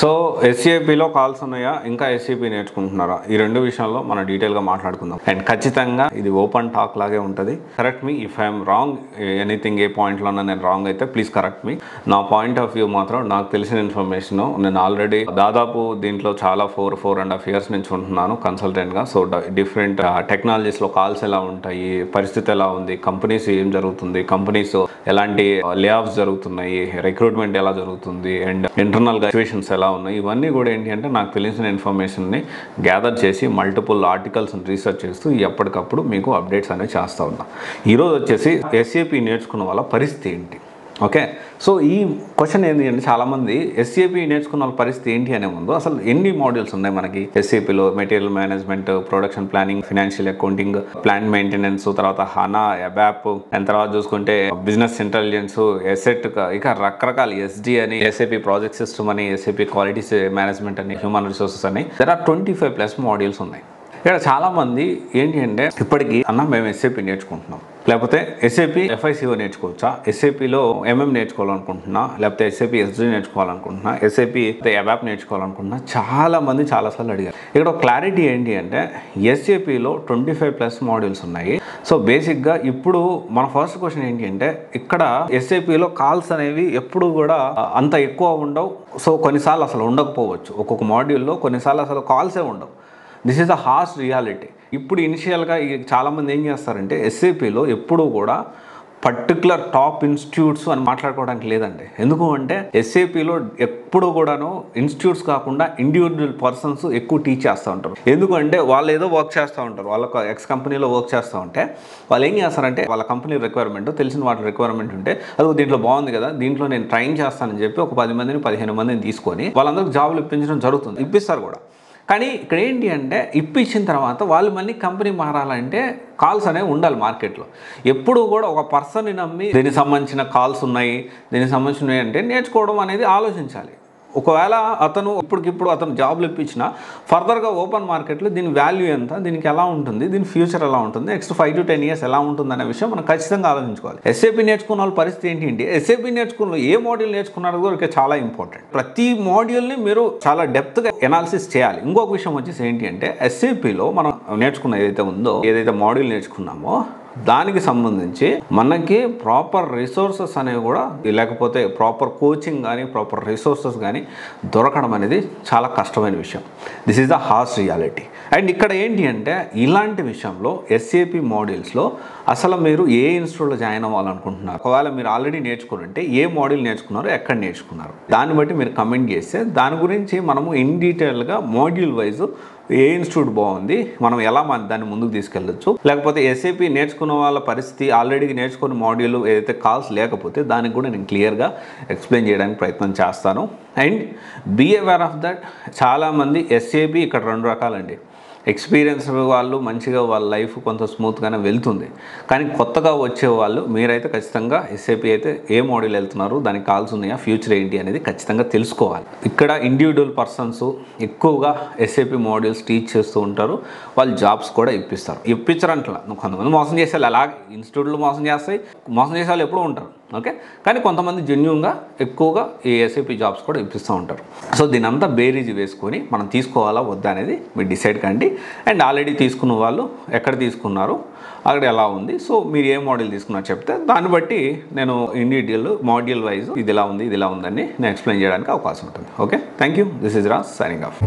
So ఎస్ఏపిలో calls ఉన్నాయా, ఇంకా SAP నేర్చుకుంటున్నారా, ఈ రెండు విషయాల్లో మనం డీటెయిల్గా మాట్లాడుకుందాం. అండ్ ఖచ్చితంగా ఇది ఓపెన్ టాక్ లాగే ఉంటుంది. Correct me if I'm wrong, anything ఏ పాయింట్లోనే నేను రాంగ్ అయితే ప్లీజ్ కరెక్ట్ మీ. నా పాయింట్ ఆఫ్ వ్యూ మాత్రం నాకు తెలిసిన ఇన్ఫర్మేషన్, నేను ఆల్రెడీ దాదాపు దీంట్లో చాలా 4.5 years నుంచి ఉంటున్నాను కన్సల్టెంట్గా. సో డిఫరెంట్ టెక్నాలజీస్లో కాల్స్ ఎలా ఉంటాయి, పరిస్థితి ఎలా ఉంది, కంపెనీస్ ఏం జరుగుతుంది, కంపెనీస్ ఎలాంటి లే ఆఫ్స్ జరుగుతున్నాయి, రిక్రూట్మెంట్ ఎలా జరుగుతుంది, అండ్ ఇంటర్నల్గా సిచ్యువేషన్స్ ఎలా ఉన్నాయి, ఇవన్నీ కూడా ఏంటి అంటే నాకు తెలిసిన ఇన్ఫర్మేషన్ని గ్యాదర్ చేసి మల్టిపుల్ ఆర్టికల్స్ని రీసెర్చ్ చేస్తూ ఎప్పటికప్పుడు మీకు అప్డేట్స్ అనేవి చేస్తూ ఉన్నా. ఈరోజు వచ్చేసి ఎస్ఏపి నేర్చుకున్న వాళ్ళ పరిస్థితి ఏంటి. ఓకే, సో ఈ క్వశ్చన్ ఏంటి అంటే చాలామంది ఎస్ఏపి నేర్చుకున్న వాళ్ళ పరిస్థితి ఏంటి అనే ముందు అసలు ఎన్ని మాడ్యూల్స్ ఉన్నాయి మనకి ఎస్ఏపిలో? Material management, production planning, financial accounting, plant maintenance, తర్వాత హనా, అబాప్, అండ్ తర్వాత చూసుకుంటే బిజినెస్ ఇంటెలిజెన్స్, ఎసెట్, ఇక రకరకాల ఎస్డి అని, ఎస్ఏపి ప్రాజెక్ట్ సిస్టమ్ అని, ఎస్ఏపి క్వాలిటీ మేనేజ్మెంట్ అని, హ్యూమన్ రిసోర్సెస్ అని, దెర్ ఆర్ 25+ మాడ్యూల్స్ ఉన్నాయి. ఇక్కడ చాలామంది ఏంటి అంటే ఇప్పటికీ మేము ఎస్ఏపి నేర్చుకుంటున్నాం, లేకపోతే ఎస్ఏపి FICO నేర్చుకోవచ్చా, ఎస్ఏపిలో నేర్చుకోవాలనుకుంటున్నా, లేకపోతే ఎస్ఏపి SD నేర్చుకోవాలనుకుంటున్నా, ఎస్ఏపి అబాప్ నేర్చుకోవాలనుకుంటున్నా, చాలామంది చాలాసార్లు అడిగారు. ఇక్కడ క్లారిటీ ఏంటి అంటే ఎస్ఏపిలో 25+ మాడ్యూల్స్ ఉన్నాయి. సో బేసిక్గా ఇప్పుడు మన ఫస్ట్ క్వశ్చన్ ఏంటి అంటే ఇక్కడ ఎస్ఏపిలో కాల్స్ అనేవి ఎప్పుడు కూడా అంత ఎక్కువ ఉండవు. సో కొన్నిసార్లు అసలు ఉండకపోవచ్చు, ఒక్కొక్క మాడ్యూల్లో కొన్నిసార్లు అసలు కాల్సే ఉండవు. This is the harsh reality. ఇప్పుడు ఇనిషియల్గా చాలామంది ఏం చేస్తారంటే ఎస్ఏపిలో ఎప్పుడూ కూడా పర్టికులర్ టాప్ ఇన్స్టిట్యూట్స్ అని మాట్లాడుకోవడానికి లేదండి. ఎందుకు అంటే ఎస్ఏపిలో ఎప్పుడు కూడాను ఇన్స్టిట్యూట్స్ కాకుండా ఇండివిజువల్ పర్సన్స్ ఎక్కువ టీచ్ చేస్తూ ఉంటారు. ఎందుకంటే వాళ్ళు ఏదో వర్క్ చేస్తూ ఉంటారు, వాళ్ళ ఎక్స్ కంపెనీలో వర్క్ చేస్తూ ఉంటే వాళ్ళు ఏం చేస్తారంటే వాళ్ళ కంపెనీ రిక్వైర్మెంట్, తెలిసిన వాటి రిక్వైర్మెంట్ ఉంటే అది దీంట్లో బాగుంది కదా, దీంట్లో నేను ట్రైన్ చేస్తానని చెప్పి ఒక 10 మందిని 15 మందిని తీసుకొని వాళ్ళందరికీ జాబులు ఇప్పించడం జరుగుతుంది, ఇప్పిస్తారు కూడా. కానీ ఇక్కడ ఏంటి అంటే ఇప్పించిన తర్వాత వాళ్ళు మళ్ళీ కంపెనీ మారాలంటే కాల్స్ అనేవి ఉండాలి మార్కెట్లో. ఎప్పుడు కూడా ఒక పర్సన్ని నమ్మి దీనికి సంబంధించిన కాల్స్ ఉన్నాయి, దీనికి సంబంధించినవి అంటే నేర్చుకోవడం అనేది ఆలోచించాలి. ఒకవేళ అతను ఇప్పటికిప్పుడు అతను జాబ్లు ఇప్పించినా ఫర్దర్గా ఓపెన్ మార్కెట్లో దీని వాల్యూ ఎంత, దీనికి ఎలా ఉంటుంది, దీని ఫ్యూచర్ ఎలా ఉంటుంది, నెక్స్ట్ 5 to 10 years ఎలా ఉంటుంది అనే విషయం మనం ఖచ్చితంగా ఆలోచించుకోవాలి. ఎస్ఏపి నేర్చుకున్న వాళ్ళ పరిస్థితి ఏంటి, ఎస్ఏపి నేర్చుకున్న ఏ మాడ్యూల్ నేర్చుకున్నారో కూడా చాలా ఇంపార్టెంట్. ప్రతి మాడ్యూల్ని మీరు చాలా డెప్త్గా ఎనాలిసిస్ చేయాలి. ఇంకొక విషయం వచ్చేసి ఏంటి అంటే ఎస్ఏపిలో మనం నేర్చుకున్న ఏదైతే ఉందో, ఏదైతే మాడ్యూల్ నేర్చుకున్నామో దానికి సంబంధించి మనకి ప్రాపర్ రిసోర్సెస్ అనేవి కూడా, లేకపోతే ప్రాపర్ కోచింగ్ కానీ ప్రాపర్ రిసోర్సెస్ కానీ దొరకడం అనేది చాలా కష్టమైన విషయం. This is the harsh reality. And ఇక్కడ ఏంటి అంటే ఇలాంటి విషయంలో ఎస్ఏపి మాడ్యూల్స్లో అసలు మీరు ఏ ఇన్స్టిట్యూట్లో జాయిన్ అవ్వాలనుకుంటున్నారు, ఒకవేళ మీరు ఆల్రెడీ నేర్చుకుంటే ఏ మాడ్యూల్ నేర్చుకున్నారో, ఎక్కడ నేర్చుకున్నారు, దాన్ని బట్టి మీరు కమెంట్ చేస్తే దాని గురించి మనము ఇన్ డీటెయిల్గా మాడ్యూల్ వైజ్ ఏ ఇన్స్టిట్యూట్ బాగుంది, మనం ఎలా దాన్ని ముందుకు తీసుకెళ్ళచ్చు, లేకపోతే ఎస్ఏపి నేర్చుకున్న వాళ్ళ పరిస్థితి ఆల్రెడీ నేర్చుకున్న మాడ్యూల్ ఏదైతే కాల్స్ లేకపోతే దానికి కూడా నేను క్లియర్గా ఎక్స్ప్లెయిన్ చేయడానికి ప్రయత్నం చేస్తాను. And be aware of that. చాలామంది ఎస్ఏపి ఇక్కడ 2 రకాలండి. ఎక్స్పీరియన్స్ వాళ్ళు మంచిగా వాళ్ళ లైఫ్ కొంత స్మూత్గానే వెళ్తుంది, కానీ కొత్తగా వచ్చే వాళ్ళు మీరైతే ఖచ్చితంగా ఎస్ఏపి అయితే ఏ మాడ్యూల్ వెళ్తున్నారు, దానికి కాల్స్ ఉన్నాయా, ఫ్యూచర్ ఏంటి అనేది ఖచ్చితంగా తెలుసుకోవాలి. ఇక్కడ ఇండివిజువల్ పర్సన్స్ ఎక్కువగా ఎస్ఏపి మాడ్యూల్స్ టీచ్ చేస్తూ ఉంటారు, వాళ్ళు జాబ్స్ కూడా ఇప్పించరంట్లా. కొంతమంది మోసం చేసేవాళ్ళు అలాగే ఇన్స్టిట్యూట్లు మోసం చేసే వాళ్ళు ఎప్పుడూ ఉంటారు. ఓకే, కానీ కొంతమంది జెన్యూన్గా ఎక్కువగా ఈ ఎస్ఏపి జాబ్స్ కూడా ఇప్పిస్తూ ఉంటారు. సో దీని అంతా బేరీజ్ వేసుకొని మనం తీసుకోవాలా వద్దా అనేది మీరు డిసైడ్ కండి. అండ్ ఆల్రెడీ తీసుకున్న వాళ్ళు ఎక్కడ తీసుకున్నారు, అక్కడ ఎలా ఉంది, సో మీరు ఏ మాడ్యూల్ తీసుకున్నారు చెప్తే దాన్ని బట్టి నేను ఇన్ డీటెయిల్ మాడ్యూల్ వైజ్ ఇది ఇలా ఉంది, ఇది ఇలా ఉందని నేను ఎక్స్ప్లెయిన్ చేయడానికి అవకాశం ఉంటుంది. Okay, thank you. This is Raj signing off.